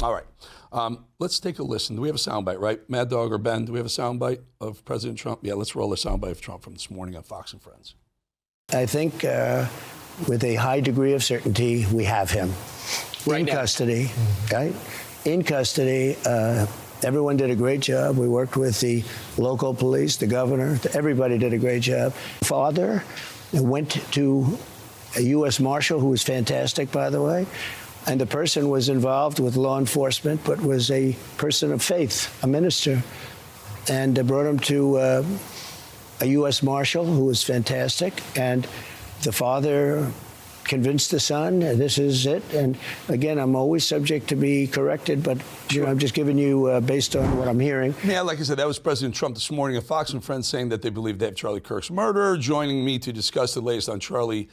All right. Let's take a listen. Do we have a soundbite, right? Mad Dog or Ben, do we have a soundbite of President Trump? Yeah, let's roll a soundbite of Trump from this morning on Fox and Friends. I think with a high degree of certainty, we have him in custody, right? In custody. Everyone did a great job. We worked with the local police, the governor. Everybody did a great job. Father went to a U.S. Marshal, who was fantastic, by the way. And the person was involved with law enforcement, but was a person of faith, a minister. And brought him to a U.S. Marshal, who was fantastic. And the father convinced the son, this is it. And again, I'm always subject to be corrected, but you know, I'm just giving you based on what I'm hearing. Yeah, like I said, that was President Trump this morning at Fox and Friends saying that they believe they have Charlie Kirk's murder. Joining me to discuss the latest on Charlie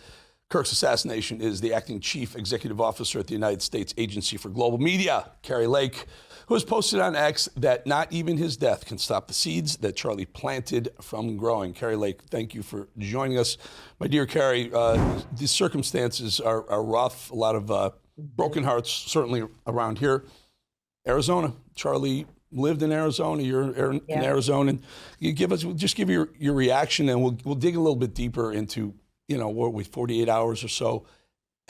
Kirk's assassination is the acting chief executive officer at the United States Agency for Global Media, Kari Lake, who has posted on X that not even his death can stop the seeds that Charlie planted from growing. Kari Lake, thank you for joining us. My dear Kari, these circumstances are rough, a lot of broken hearts, certainly around here. Arizona, Charlie lived in Arizona, you're in Arizona. And you give your reaction, and we'll dig a little bit deeper into, you know, what we 48 hours or so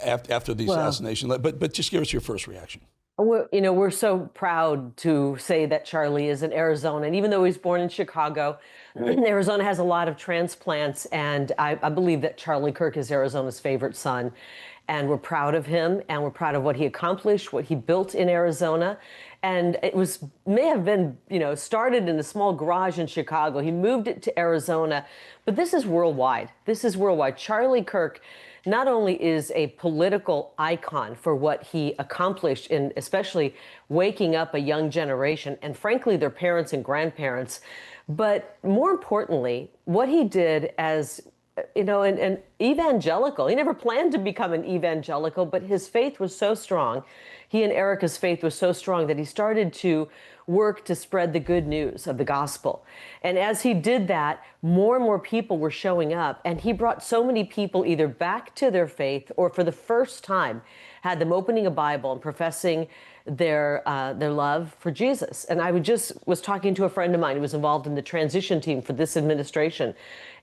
after the assassination. But just give us your first reaction. We're so proud to say that Charlie is in Arizona. And even though he's born in Chicago, Arizona has a lot of transplants. And I believe that Charlie Kirk is Arizona's favorite son. And we're proud of him, and we're proud of what he accomplished, what he built in Arizona. And it may have been, started in a small garage in Chicago. He moved it to Arizona. But this is worldwide. This is worldwide. Charlie Kirk not only is a political icon for what he accomplished in especially waking up a young generation and frankly their parents and grandparents, but more importantly, what he did as an evangelical. He never planned to become an evangelical, but his faith was so strong. He and Erica's faith was so strong that he started to work to spread the good news of the gospel. And as he did that, more and more people were showing up, and he brought so many people either back to their faith or for the first time had them opening a Bible and professing their love for Jesus. And I was talking to a friend of mine who was involved in the transition team for this administration.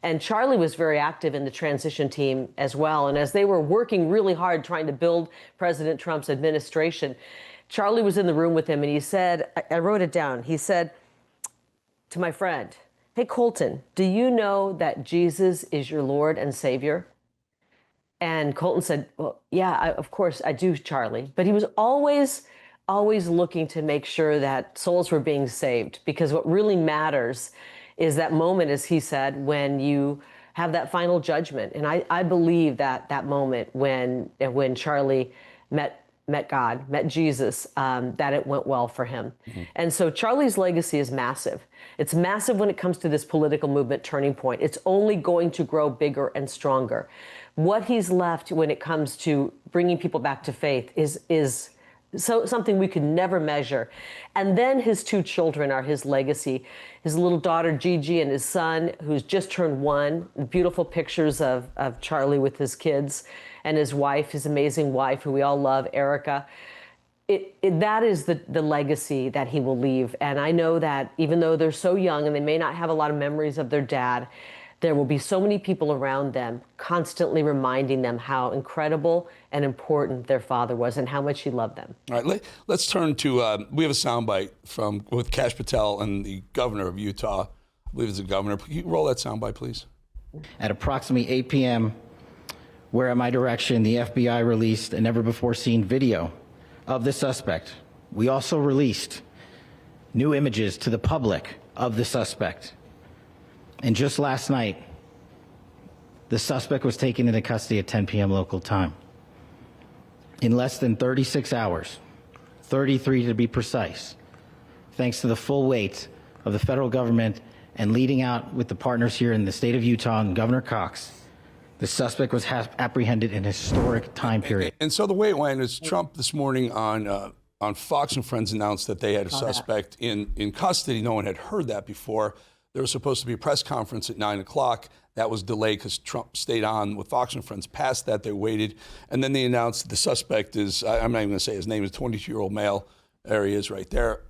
And Charlie was very active in the transition team as well. And as they were working really hard trying to build President Trump's administration, Charlie was in the room with him, and he said, I wrote it down. He said to my friend, "Hey, Colton, do you know that Jesus is your Lord and Savior?" And Colton said, "Well, yeah, of course I do, Charlie." But he was always looking to make sure that souls were being saved, because what really matters is that moment, as he said, when you have that final judgment. And I believe that moment when Charlie met God, met Jesus, that it went well for him. Mm-hmm. And so Charlie's legacy is massive. It's massive when it comes to this political movement turning point. It's only going to grow bigger and stronger. What he's left when it comes to bringing people back to faith is something we could never measure. And then his two children are his legacy. His little daughter, Gigi, and his son, who's just turned 1. Beautiful pictures of Charlie with his kids, and his wife, his amazing wife, who we all love, Erica. That is the legacy that he will leave. And I know that even though they're so young and they may not have a lot of memories of their dad, there will be so many people around them constantly reminding them how incredible and important their father was and how much he loved them. All right, let's turn to, we have a soundbite with Kash Patel and the governor of Utah. I believe it's the governor. Can you roll that soundbite, please? At approximately 8 p.m., where at my direction, the FBI released a never-before-seen video of the suspect. We also released new images to the public of the suspect. And just last night, the suspect was taken into custody at 10 p.m. local time. In less than 36 hours, 33 to be precise, thanks to the full weight of the federal government and leading out with the partners here in the state of Utah and Governor Cox, the suspect was apprehended in a historic time period. And so the way it went is Trump this morning on Fox and Friends announced that they had a suspect in custody. No one had heard that before. There was supposed to be a press conference at 9 o'clock. That was delayed because Trump stayed on with Fox and Friends. Past that, they waited. And then they announced the suspect is, I'm not even going to say his name, is a 22-year-old male There he is right there.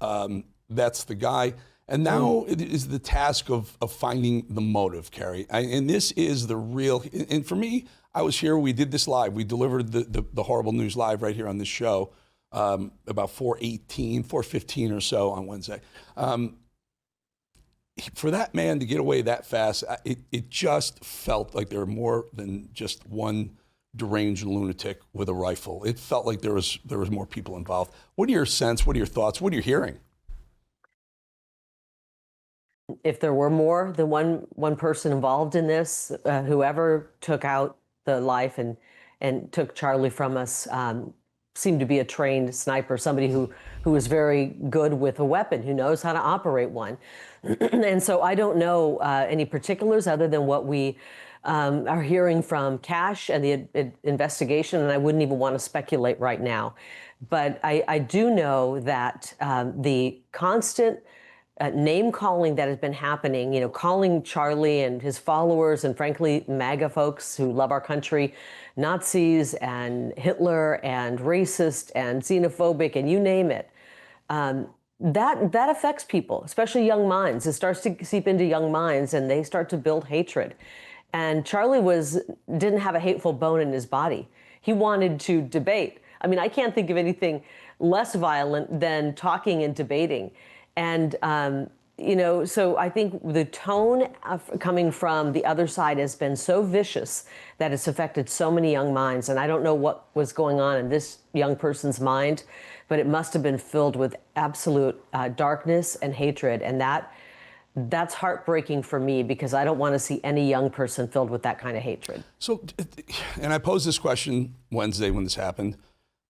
That's the guy. And now it is the task of finding the motive, Kari. And this is the real, and for me, I was here, we did this live. We delivered the horrible news live right here on this show about 4:15 or so on Wednesday. For that man to get away that fast, it just felt like there were more than just one deranged lunatic with a rifle. It felt like there was more people involved. What are your sense? What are your thoughts? What are you hearing? If there were more than one person involved in this, whoever took out the life and took Charlie from us seemed to be a trained sniper, somebody who was very good with a weapon, who knows how to operate one. And so I don't know any particulars other than what we are hearing from Cash and the investigation, and I wouldn't even want to speculate right now. But I do know that the constant name calling that has been happening, calling Charlie and his followers and frankly MAGA folks who love our country Nazis and Hitler and racist and xenophobic and you name it, that affects people, especially young minds. It starts to seep into young minds and they start to build hatred. And Charlie didn't have a hateful bone in his body. He wanted to debate. I mean, I can't think of anything less violent than talking and debating. And, so I think the tone coming from the other side has been so vicious that it's affected so many young minds. And I don't know what was going on in this young person's mind, but it must have been filled with absolute darkness and hatred. And that's heartbreaking for me because I don't want to see any young person filled with that kind of hatred. So, and I posed this question Wednesday when this happened.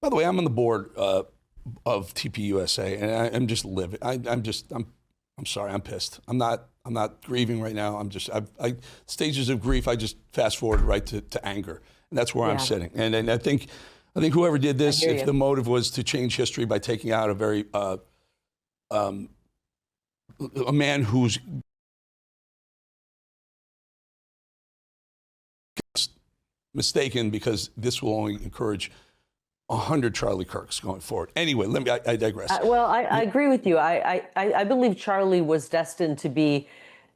By the way, I'm on the board of TPUSA, and I'm just livid. I'm sorry. I'm pissed. I'm not grieving right now. Stages of grief. I just fast forward right to anger, and that's where I'm sitting. And I think whoever did this, if the motive was to change history by taking out a very a man who's mistaken, because this will only encourage 100 Charlie Kirks going forward. Anyway, I digress. Well, I agree with you. I believe Charlie was destined to be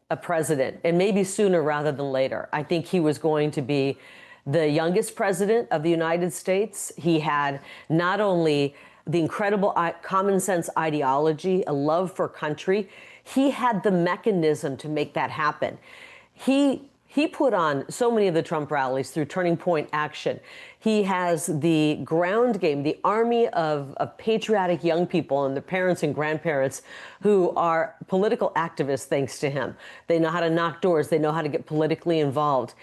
a president, and maybe sooner rather than later. I think he was going to be the youngest president of the United States. He had not only the incredible common sense ideology, a love for country, he had the mechanism to make that happen. He put on so many of the Trump rallies through Turning Point Action. He has the ground game, the army of patriotic young people and their parents and grandparents who are political activists thanks to him. They know how to knock doors. They know how to get politically involved.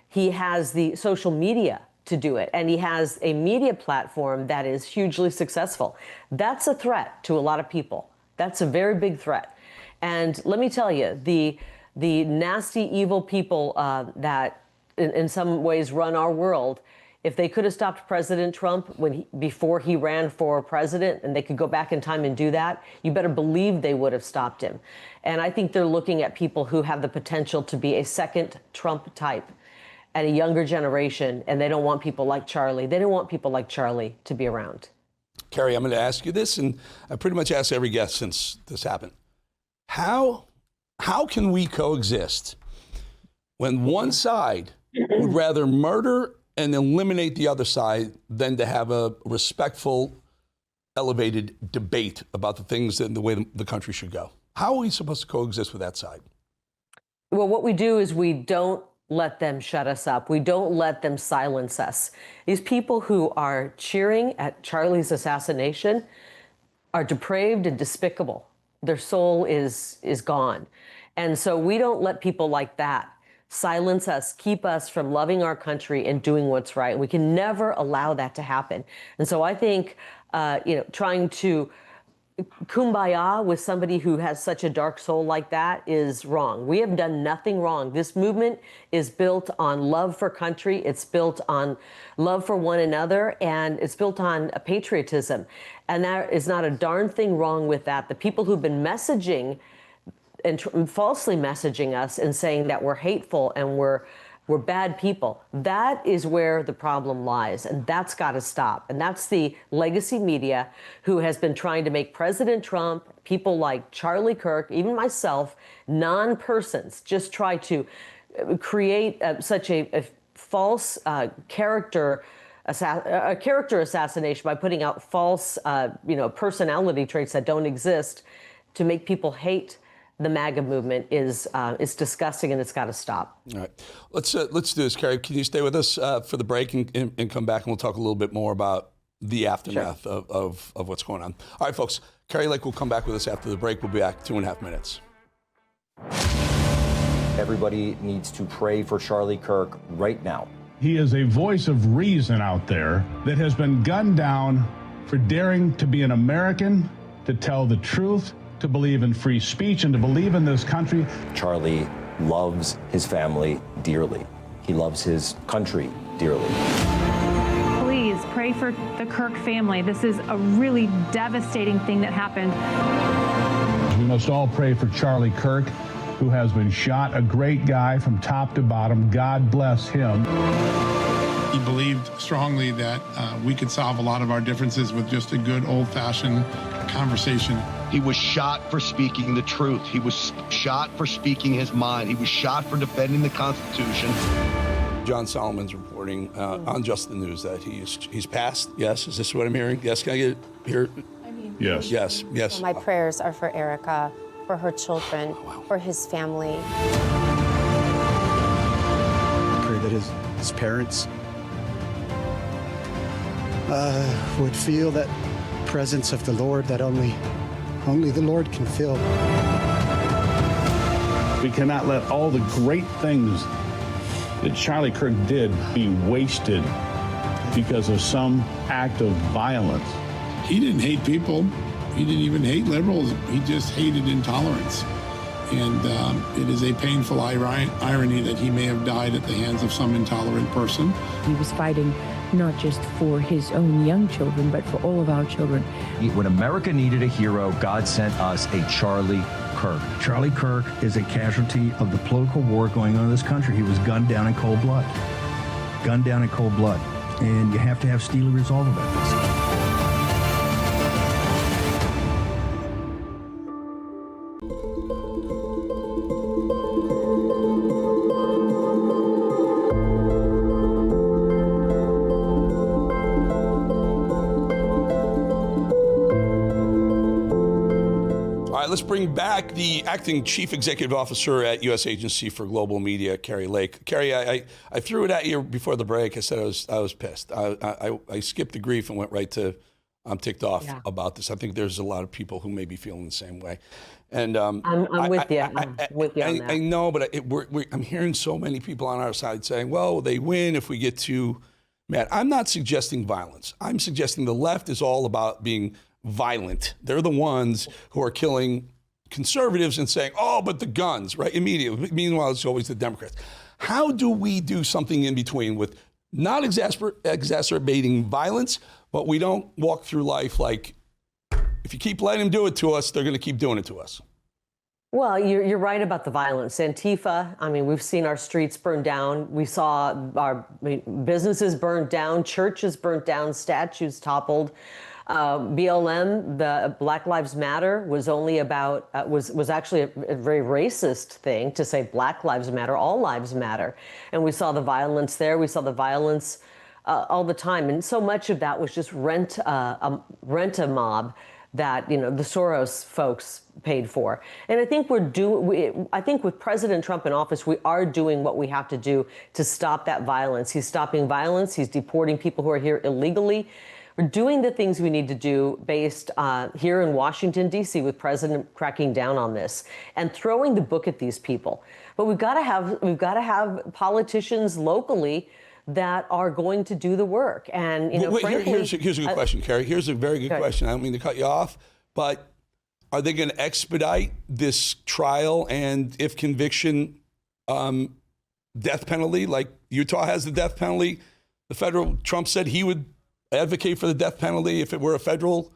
He has the social media to do it, and he has a media platform that is hugely successful. That's a threat to a lot of people. That's a very big threat. And let me tell you, the nasty, evil people that in some ways run our world, if they could have stopped President Trump before he ran for president, and they could go back in time and do that, you better believe they would have stopped him. And I think they're looking at people who have the potential to be a second Trump type at a younger generation, and they don't want people like Charlie. They don't want people like Charlie to be around. Kari, I'm going to ask you this, and I pretty much asked every guest since this happened. How can we coexist when one side would rather murder and eliminate the other side than to have a respectful, elevated debate about the things and the way the country should go? How are we supposed to coexist with that side? Well, what we do is we don't let them shut us up. We don't let them silence us. These people who are cheering at Charlie's assassination are depraved and despicable. Their soul is gone. And so we don't let people like that silence us, keep us from loving our country and doing what's right. We can never allow that to happen. And so I think, trying to kumbaya with somebody who has such a dark soul like that is wrong. We have done nothing wrong. This movement is built on love for country. It's built on love for one another, and it's built on a patriotism. And there is not a darn thing wrong with that. The people who've been messaging and falsely messaging us and saying that we're hateful and we're were bad people. That is where the problem lies, and that's got to stop. And that's the legacy media who has been trying to make President Trump, people like Charlie Kirk, even myself, non-persons, just try to create such a false character assassination by putting out false, personality traits that don't exist to make people hate the MAGA movement is disgusting, and it's got to stop. All right, let's do this, Kari. Can you stay with us for the break and come back, and we'll talk a little bit more about the aftermath of what's going on. All right, folks. Kari Lake will come back with us after the break. We'll be back 2.5 minutes. Everybody needs to pray for Charlie Kirk right now. He is a voice of reason out there that has been gunned down for daring to be an American, to tell the truth, to believe in free speech, and to believe in this country. Charlie loves his family dearly. He loves his country dearly. Please pray for the Kirk family. This is a really devastating thing that happened. We must all pray for Charlie Kirk, who has been shot, a great guy from top to bottom. God bless him. He believed strongly that we could solve a lot of our differences with just a good old-fashioned conversation. He was shot for speaking the truth. He was shot for speaking his mind. He was shot for defending the Constitution. John Solomon's reporting on Just the News that he's passed. Yes, is this what I'm hearing? Yes, can I get it here? Yes. Yes, yes. My prayers are for Erica, for her children, for his family. I pray that his parents would feel that presence of the Lord that only the Lord can fill. We cannot let all the great things that Charlie Kirk did be wasted because of some act of violence. He didn't hate people. He didn't even hate liberals. He just hated intolerance. And it is a painful irony that he may have died at the hands of some intolerant person. He was fighting not just for his own young children, but for all of our children. When America needed a hero, God sent us a Charlie Kirk. Charlie Kirk is a casualty of the political war going on in this country. He was gunned down in cold blood. Gunned down in cold blood. And you have to have steely resolve about this. Let's bring back the acting chief executive officer at U.S. Agency for Global Media, Kari Lake. Kari, I threw it at you before the break. I said I was pissed. I skipped the grief and went right to I'm ticked off about this. I think there's a lot of people who may be feeling the same way. And I'm with you. I'm with you on that. I know, but I'm hearing so many people on our side saying, well, they win if we get too mad. I'm not suggesting violence. I'm suggesting the left is all about being violent. They're the ones who are killing conservatives and saying, oh, but the guns, right? Immediately. Meanwhile, it's always the Democrats. How do we do something in between with not exacerbating violence, but we don't walk through life like, if you keep letting them do it to us, they're going to keep doing it to us? Well, you're right about the violence. Antifa, I mean, we've seen our streets burned down. We saw our businesses burned down, churches burnt down, statues toppled. BLM, the Black Lives Matter, was only about was actually a very racist thing to say Black Lives Matter, all lives matter, and we saw the violence there. We saw the violence all the time, and so much of that was just rent a mob that the Soros folks paid for. And I think I think with President Trump in office, we are doing what we have to do to stop that violence. He's stopping violence. He's deporting people who are here illegally. We're doing the things we need to do based here in Washington, D.C., with President cracking down on this and throwing the book at these people. But we've got to have politicians locally that are going to do the work. And frankly, here's a good question, Kari. Here's a very good question. I don't mean to cut you off, but are they going to expedite this trial and, if conviction, death penalty? Like Utah has the death penalty. Trump said he would advocate for the death penalty if it were a federal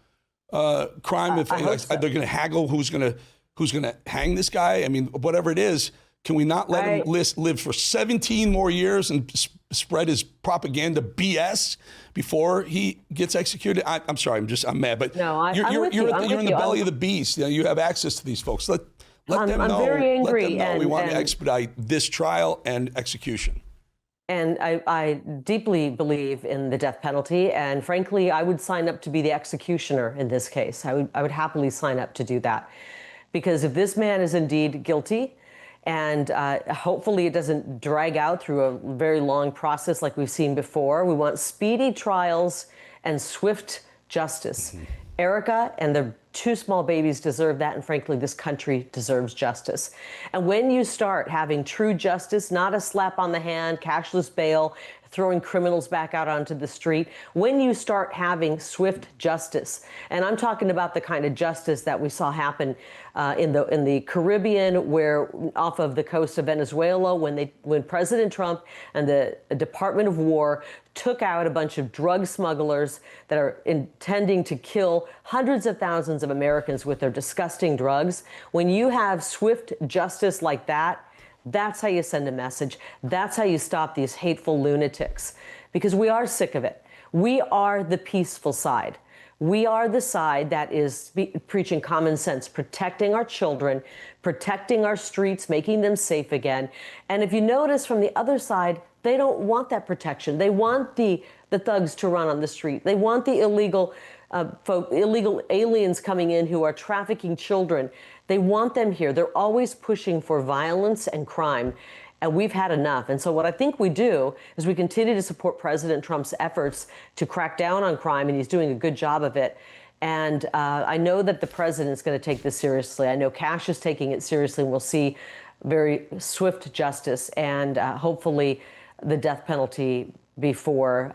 crime. They're going to haggle who's going to hang this guy. I mean, whatever it is, Can we not let him live for 17 more years and spread his propaganda BS before he gets executed? I'm sorry, I'm mad, but no, you're in the belly of the beast. You have access to these folks. Let them know. I'm very angry. Let them know we want to expedite this trial and execution. And I deeply believe in the death penalty. And frankly, I would sign up to be the executioner in this case. I would happily sign up to do that. Because if this man is indeed guilty, and hopefully it doesn't drag out through a very long process like we've seen before. We want speedy trials and swift justice. Mm-hmm. Erica and the 2 small babies deserve that, and frankly, this country deserves justice. And when you start having true justice, not a slap on the hand, cashless bail, throwing criminals back out onto the street, when you start having swift justice, and I'm talking about the kind of justice that we saw happen in the Caribbean, where off of the coast of Venezuela, when President Trump and the Department of War took out a bunch of drug smugglers that are intending to kill hundreds of thousands of Americans with their disgusting drugs. When you have swift justice like that, that's how you send a message. That's how you stop these hateful lunatics, because we are sick of it. We are the peaceful side. We are the side that is preaching common sense, protecting our children, protecting our streets, making them safe again. And if you notice from the other side, they don't want that protection. They want the thugs to run on the street. They want the illegal aliens coming in who are trafficking children. They want them here. They're always pushing for violence and crime, and we've had enough. And so what I think we do is we continue to support President Trump's efforts to crack down on crime, and he's doing a good job of it. And I know that the president's going to take this seriously. I know Cash is taking it seriously, and we'll see very swift justice and hopefully the death penalty before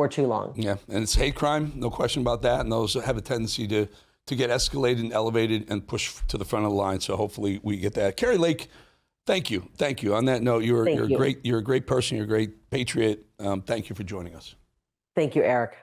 too long. Yeah, and it's hate crime, no question about that. And those have a tendency to get escalated and elevated and pushed to the front of the line. So hopefully we get that. Kari Lake, thank you. On that note, you're a great person. You're a great patriot. Thank you for joining us. Thank you, Eric.